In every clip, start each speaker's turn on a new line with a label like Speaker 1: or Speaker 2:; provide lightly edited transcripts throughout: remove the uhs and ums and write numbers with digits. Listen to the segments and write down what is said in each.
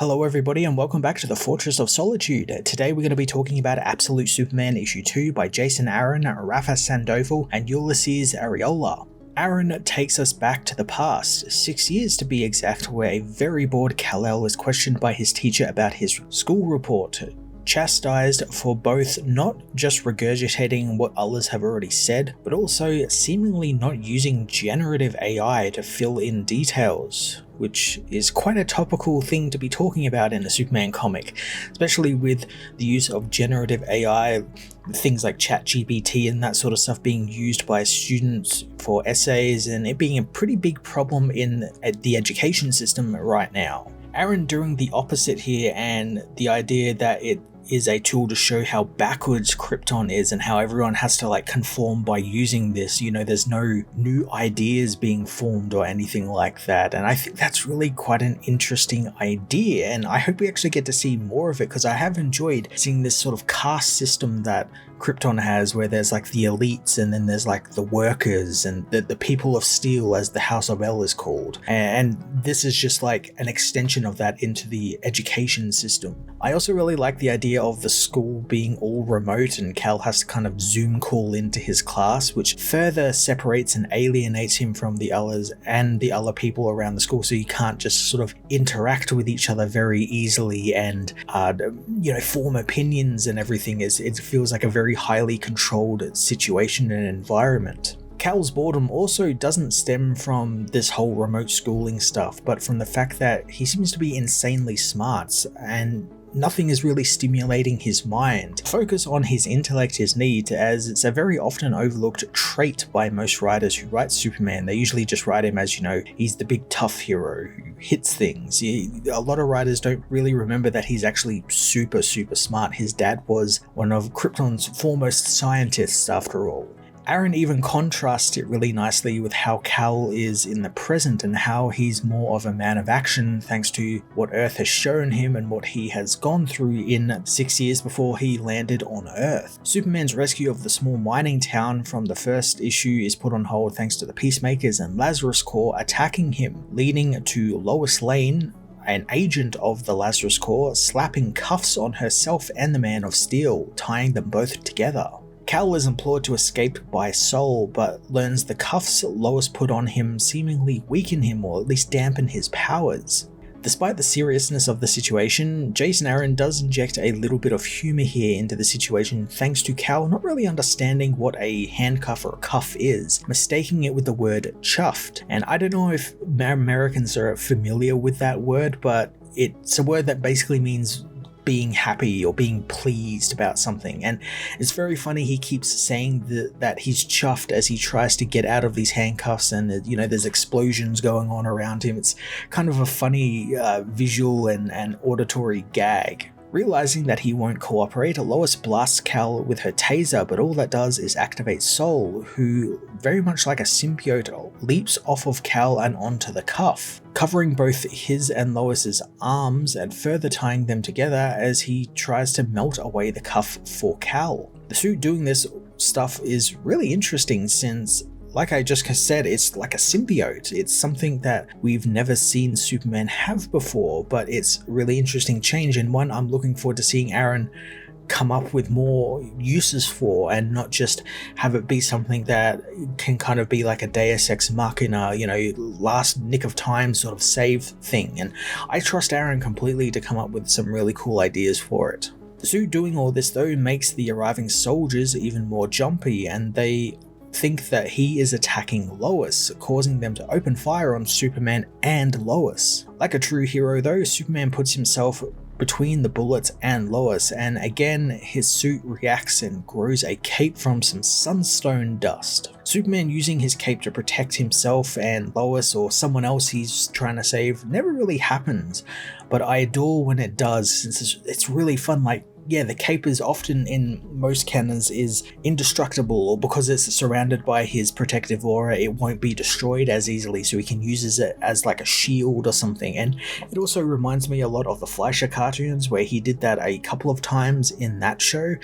Speaker 1: Hello everybody and welcome back to the Fortress of Solitude. Today we're going to be talking about Absolute Superman issue 2 by Jason Aaron, Rafa Sandoval and Ulysses Arreola. Aaron takes us back to the past, 6 years to be exact, where a very bored Kal-El is questioned by his teacher about his school report, chastised for both not just regurgitating what others have already said, but also seemingly not using generative AI to fill in details, which is quite a topical thing to be talking about in a Superman comic, especially with the use of generative AI, things like ChatGPT and that sort of stuff being used by students for essays, and it being a pretty big problem in the education system right now. Aaron doing the opposite here, and the idea that it is a tool to show how backwards Krypton is and how everyone has to conform by using this. There's no new ideas being formed or anything like that, and I think that's really quite an interesting idea, and I hope we actually get to see more of it, because I have enjoyed seeing this sort of caste system that Krypton has, where there's the elites and then there's the workers and the people of steel, as the House of El is called, and this is just an extension of that into the education system. I also really like the idea of the school being all remote and Kal has to kind of Zoom call into his class, which further separates and alienates him from the others and the other people around the school, so you can't just sort of interact with each other very easily and form opinions and everything. It feels like a very highly controlled situation and environment. Kal's boredom also doesn't stem from this whole remote schooling stuff, but from the fact that he seems to be insanely smart and nothing is really stimulating his mind. Focus on his intellect is neat, as it's a very often overlooked trait by most writers who write Superman. They usually just write him as, he's the big tough hero who hits things. A lot of writers don't really remember that he's actually super smart. His dad was one of Krypton's foremost scientists after all. Aaron even contrasts it really nicely with how Kal is in the present and how he's more of a man of action thanks to what Earth has shown him and what he has gone through in 6 years before he landed on Earth. Superman's rescue of the small mining town from the first issue is put on hold thanks to the Peacemakers and Lazarus Corps attacking him, leading to Lois Lane, an agent of the Lazarus Corps, slapping cuffs on herself and the Man of Steel, tying them both together. Kal is implored to escape by Sol, but learns the cuffs Lois put on him seemingly weaken him or at least dampen his powers. Despite the seriousness of the situation, Jason Aaron does inject a little bit of humor here into the situation thanks to Kal not really understanding what a handcuff or a cuff is, mistaking it with the word chuffed. And I don't know if Americans are familiar with that word, but it's a word that basically means being happy or being pleased about something, and it's very funny he keeps saying that he's chuffed as he tries to get out of these handcuffs, and there's explosions going on around him. It's kind of a funny visual and auditory gag. Realizing that he won't cooperate, Lois blasts Kal with her taser, but all that does is activate Sol, who, very much like a symbiote, leaps off of Kal and onto the cuff, covering both his and Lois's arms and further tying them together as he tries to melt away the cuff for Kal. The suit doing this stuff is really interesting since, like I just said, it's like a symbiote. It's something that we've never seen Superman have before, but it's a really interesting change, and one I'm looking forward to seeing Aaron come up with more uses for, and not just have it be something that can kind of be like a Deus Ex Machina, last nick of time sort of save thing. And I trust Aaron completely to come up with some really cool ideas for it. The suit doing all this though makes the arriving soldiers even more jumpy, and they think that he is attacking Lois, causing them to open fire on Superman and Lois. Like a true hero though, Superman puts himself between the bullets and Lois, and again his suit reacts and grows a cape from some sunstone dust. Superman using his cape to protect himself and Lois or someone else he's trying to save never really happens, but I adore when it does, since it's really fun. The cape is often in most canons is indestructible, or because it's surrounded by his protective aura, it won't be destroyed as easily, so he can use it as like a shield or something. And it also reminds me a lot of the Fleischer cartoons, where he did that a couple of times in that show,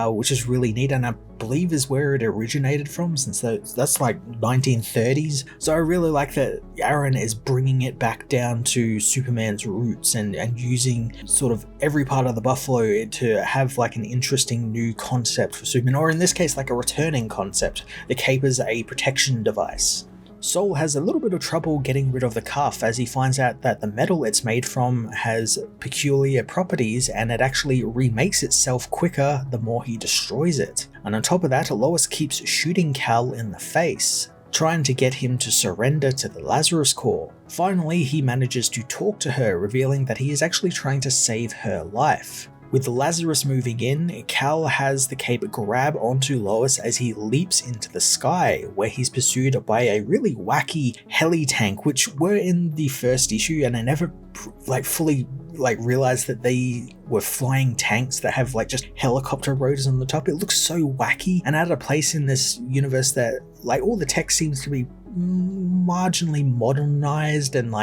Speaker 1: which is really neat. And believe is where it originated from, since that's like 1930s. So I really like that Aaron is bringing it back down to Superman's roots and using sort of every part of the buffalo to have like an interesting new concept for Superman, or in this case like a returning concept. The cape is a protection device. Sol has a little bit of trouble getting rid of the cuff as he finds out that the metal it's made from has peculiar properties and it actually remakes itself quicker the more he destroys it. And on top of that, Lois keeps shooting Kal in the face, trying to get him to surrender to the Lazarus Corps. Finally, he manages to talk to her, revealing that he is actually trying to save her life. With the Lazarus moving in, Kal has the cape grab onto Lois as he leaps into the sky, where he's pursued by a really wacky heli tank, which were in the first issue, and I never fully realized that they were flying tanks that have just helicopter rotors on the top. It looks so wacky and out of place in this universe that all the tech seems to be marginally modernized and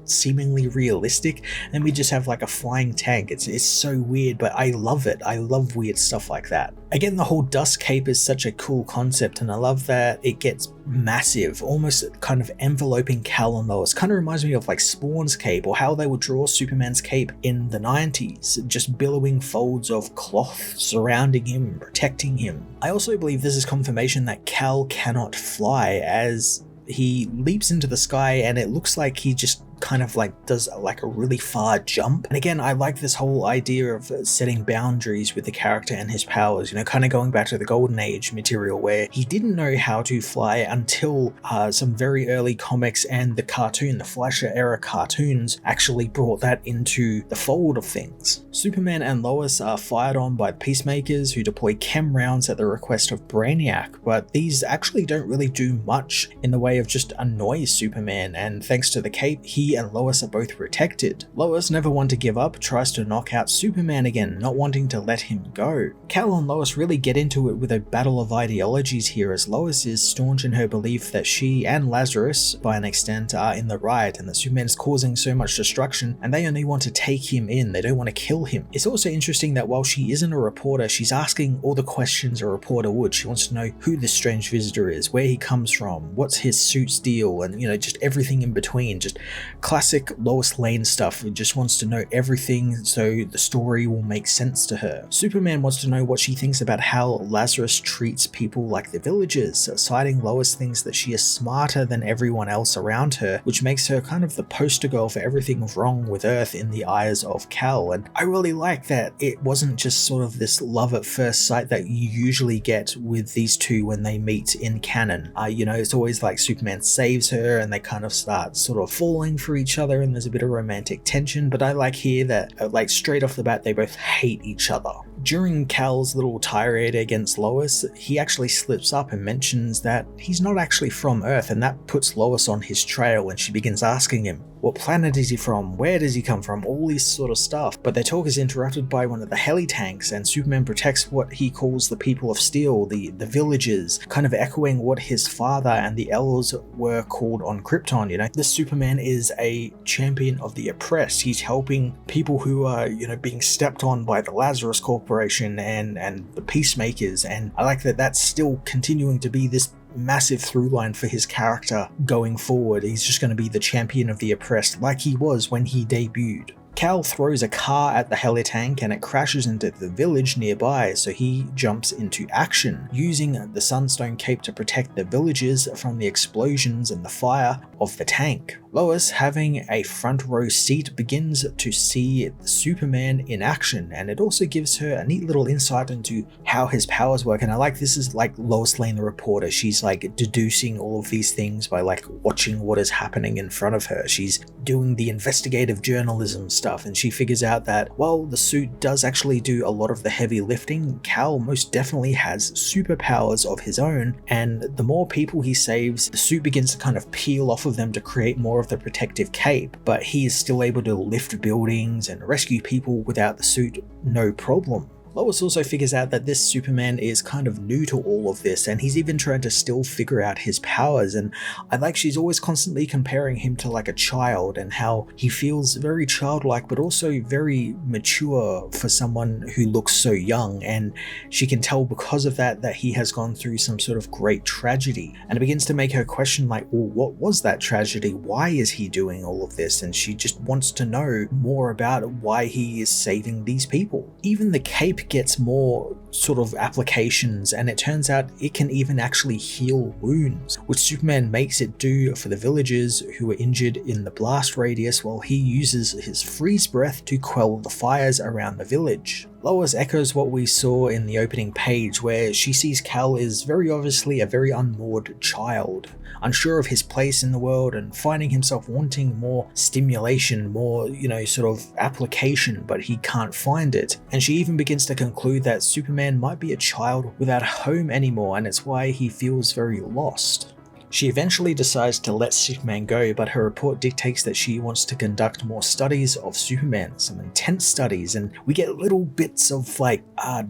Speaker 1: seemingly realistic, and we just have a flying tank. It's so weird, but I love it. I love weird stuff like that. Again, the whole dust cape is such a cool concept, and I love that it gets massive, almost kind of enveloping Kal and Lois. Kind of reminds me of Spawn's cape, or how they would draw Superman's cape in the 90s, just billowing folds of cloth surrounding him, protecting him. I also believe this is confirmation that Kal cannot fly, as he leaps into the sky and it looks like he just kind of does a really far jump. And again, I like this whole idea of setting boundaries with the character and his powers, kind of going back to the Golden Age material where he didn't know how to fly until some very early comics and the Fleischer era cartoons actually brought that into the fold of things. Superman and Lois are fired on by Peacemakers, who deploy chem rounds at the request of Brainiac, but these actually don't really do much in the way of just annoy Superman, and thanks to the cape, he and Lois are both protected. Lois, never one to give up, tries to knock out Superman again, not wanting to let him go. Kal and Lois really get into it with a battle of ideologies here, as Lois is staunch in her belief that she and Lazarus, by an extent, are in the right, and that Superman is causing so much destruction, and they only want to take him in, they don't want to kill him. It's also interesting that while she isn't a reporter, she's asking all the questions a reporter would. She wants to know who this strange visitor is, where he comes from, what's his suit's deal, and just everything in between. Just classic Lois Lane stuff. He just wants to know everything so the story will make sense to her. Superman wants to know what she thinks about how Lazarus treats people like the villagers, citing Lois thinks that she is smarter than everyone else around her, which makes her kind of the poster girl for everything wrong with Earth in the eyes of Kal. And I really like that it wasn't just sort of this love at first sight that you usually get with these two when they meet in canon. It's always Superman saves her and they kind of start sort of falling for each other and there's a bit of romantic tension, but I like here that straight off the bat they both hate each other. During Kal's little tirade against Lois, he actually slips up and mentions that he's not actually from Earth, and that puts Lois on his trail, and she begins asking him, what planet is he from? Where does he come from? All this sort of stuff. But their talk is interrupted by one of the heli tanks, and Superman protects what he calls the people of steel, the villagers, kind of echoing what his father and the elves were called on Krypton. This Superman is a champion of the oppressed. He's helping people who are, being stepped on by the Lazarus Corporation and the Peacemakers, and I like that that's still continuing to be this massive through line for his character going forward. He's just going to be the champion of the oppressed like he was when he debuted. Kal throws a car at the heli tank and it crashes into the village nearby, so he jumps into action, using the Sunstone cape to protect the villagers from the explosions and the fire of the tank. Lois, having a front row seat, begins to see Superman in action, and it also gives her a neat little insight into how his powers work. And I like this is like Lois Lane the reporter. She's deducing all of these things by watching what is happening in front of her. She's doing the investigative journalism stuff, and she figures out that while the suit does actually do a lot of the heavy lifting, Kal most definitely has superpowers of his own, and the more people he saves, the suit begins to kind of peel off of them to create more of the protective cape, but he is still able to lift buildings and rescue people without the suit, no problem. Lois also figures out that this Superman is kind of new to all of this, and he's even trying to still figure out his powers, and I like she's always constantly comparing him to like a child and how he feels very childlike but also very mature for someone who looks so young, and she can tell because of that he has gone through some sort of great tragedy, and it begins to make her question like, well, what was that tragedy? Why is he doing all of this? And she just wants to know more about why he is saving these people. Even the cape gets more sort of applications, and it turns out it can even actually heal wounds, which Superman makes it do for the villagers who were injured in the blast radius, while he uses his freeze breath to quell the fires around the village. Lois echoes what we saw in the opening page, where she sees Kal is very obviously a very unmoored child, unsure of his place in the world and finding himself wanting more stimulation, more, sort of application, but he can't find it. And she even begins to conclude that Superman might be a child without a home anymore, and it's why he feels very lost. She eventually decides to let Superman go, but her report dictates that she wants to conduct more studies of Superman, some intense studies, and we get little bits of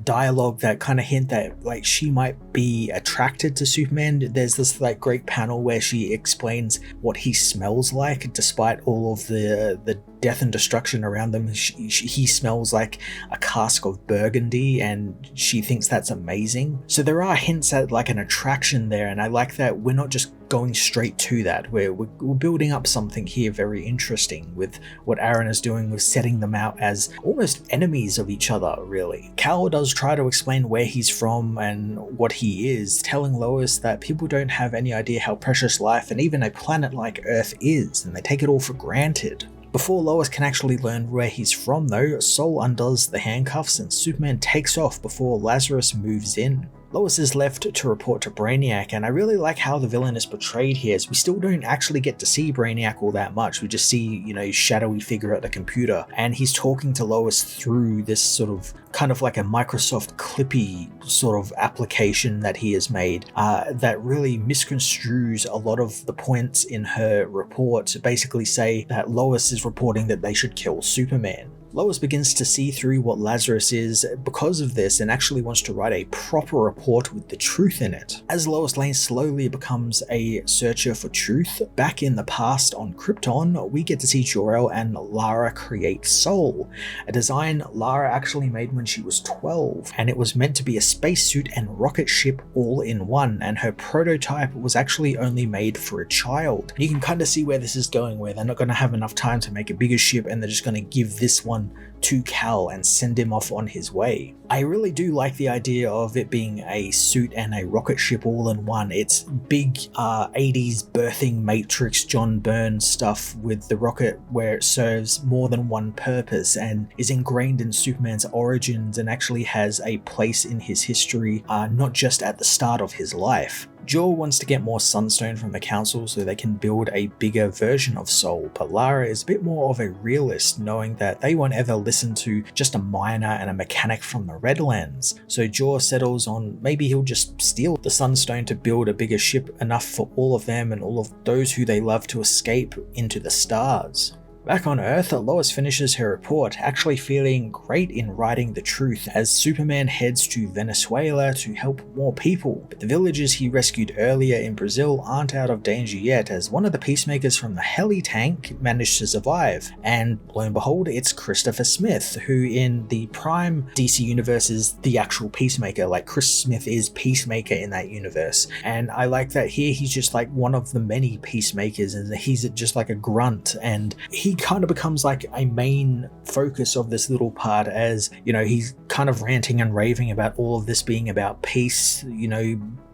Speaker 1: dialogue that kind of hint that she might be attracted to Superman. There's this great panel where she explains what he smells like, despite all of the death and destruction around them. He smells like a cask of burgundy, and she thinks that's amazing. So there are hints at an attraction there, and I like that we're not just going straight to that. We're building up something here very interesting with what Aaron is doing with setting them out as almost enemies of each other, really. Kal does try to explain where he's from and what he is, telling Lois that people don't have any idea how precious life and even a planet like Earth is, and they take it all for granted. Before Lois can actually learn where he's from though, Sol undoes the handcuffs and Superman takes off before Lazarus moves in. Lois is left to report to Brainiac, and I really like how the villain is portrayed here, as we still don't actually get to see Brainiac all that much. We just see, shadowy figure at the computer, and he's talking to Lois through this sort of kind of like a Microsoft Clippy sort of application that he has made that really misconstrues a lot of the points in her report to basically say that Lois is reporting that they should kill Superman. Lois begins to see through what Lazarus is because of this and actually wants to write a proper report with the truth in it. As Lois Lane slowly becomes a searcher for truth, back in the past on Krypton, we get to see Jor-El and Lara create Sol, a design Lara actually made when she was 12, and it was meant to be a spacesuit and rocket ship all in one, and her prototype was actually only made for a child. You can kind of see where this is going, where they're not going to have enough time to make a bigger ship and they're just going to give this one to Kal and send him off on his way. I really do like the idea of it being a suit and a rocket ship all in one. It's big 80s birthing Matrix John Byrne stuff with the rocket where it serves more than one purpose and is ingrained in Superman's origins and actually has a place in his history, not just at the start of his life. Jor wants to get more sunstone from the council so they can build a bigger version of Sol, but Lara is a bit more of a realist, knowing that they won't ever listen to just a miner and a mechanic from the Redlands. So Jor settles on maybe he'll just steal the sunstone to build a bigger ship, enough for all of them and all of those who they love to escape into the stars. Back on Earth, Lois finishes her report, actually feeling great in writing the truth as Superman heads to Venezuela to help more people, but the villagers he rescued earlier in Brazil aren't out of danger yet, as one of the Peacemakers from the heli tank managed to survive, and lo and behold, it's Christopher Smith, who in the Prime DC universe is the actual Peacemaker. Chris Smith is Peacemaker in that universe, and I like that here he's just one of the many Peacemakers, and he's just a grunt, and he kind of becomes a main focus of this little part, as he's kind of ranting and raving about all of this being about peace,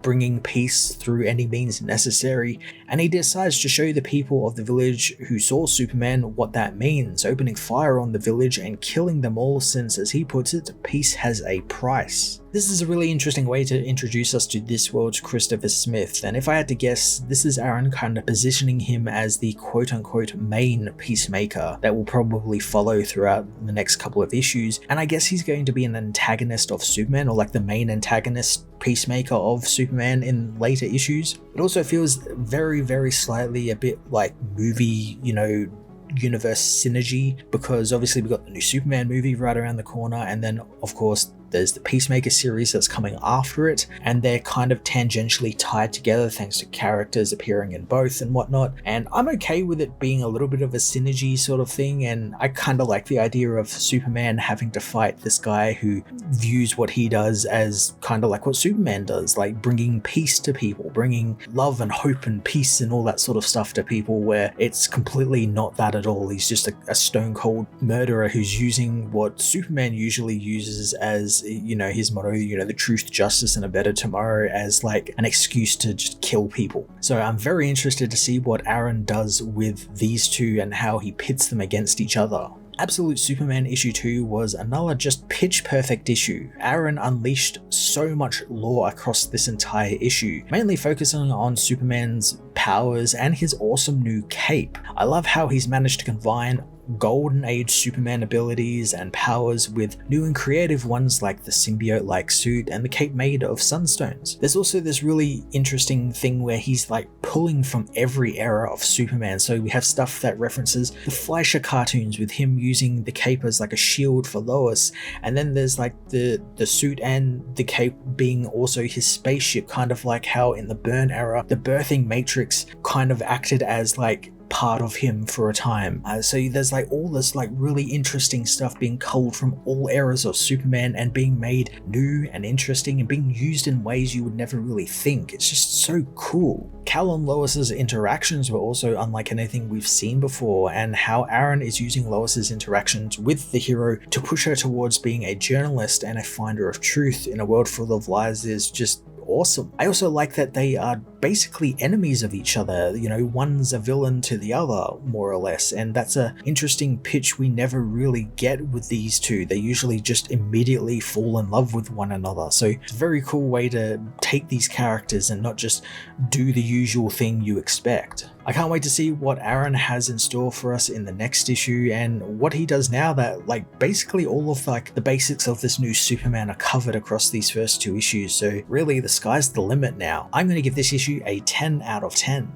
Speaker 1: bringing peace through any means necessary, and he decides to show the people of the village who saw Superman what that means, opening fire on the village and killing them all, since, as he puts it, peace has a price. This is a really interesting way to introduce us to this world's Christopher Smith, and if I had to guess, this is Aaron kind of positioning him as the quote-unquote main Peacemaker that will probably follow throughout the next couple of issues, and I guess he's going to be an antagonist of Superman, or the main antagonist Peacemaker of Superman in later issues. It also feels very, very slightly a bit like movie, universe synergy, because obviously we got the new Superman movie right around the corner, and then of course there's the Peacemaker series that's coming after it, and they're kind of tangentially tied together thanks to characters appearing in both and whatnot, and I'm okay with it being a little bit of a synergy sort of thing, and I kind of like the idea of Superman having to fight this guy who views what he does as kind of like what Superman does, like bringing peace to people, bringing love and hope and peace and all that sort of stuff to people, where it's completely not that at all. He's just a stone cold murderer who's using what Superman usually uses as, you know, his motto, you know, the truth, justice, and a better tomorrow, as like an excuse to just kill people. So I'm very interested to see what Aaron does with these two and how he pits them against each other. Absolute Superman issue 2 was another just pitch perfect issue. Aaron unleashed so much lore across this entire issue, mainly focusing on Superman's powers and his awesome new cape. I love how he's managed to combine Golden Age Superman abilities and powers with new and creative ones like the symbiote-like suit and the cape made of sunstones. There's also this really interesting thing where he's like pulling from every era of Superman, so we have stuff that references the Fleischer cartoons with him using the cape as like a shield for Lois, and then there's like the suit and the cape being also his spaceship, kind of like how in the Byrne era the birthing matrix kind of acted as like part of him for a time. So there's like all this like really interesting stuff being culled from all eras of Superman and being made new and interesting and being used in ways you would never really think. It's just so cool. Kal and Lois's interactions were also unlike anything we've seen before, and how Aaron is using Lois's interactions with the hero to push her towards being a journalist and a finder of truth in a world full of lies is just awesome. I also like that they are basically enemies of each other, you know, one's a villain to the other, more or less, and that's an interesting pitch we never really get with these two. They usually just immediately fall in love with one another, so it's a very cool way to take these characters and not just do the usual thing you expect. I can't wait to see what Aaron has in store for us in the next issue and what he does now that like basically all of like the basics of this new Superman are covered across these first 2 issues, so really the sky's the limit now. I'm going to give this issue a 10 out of 10.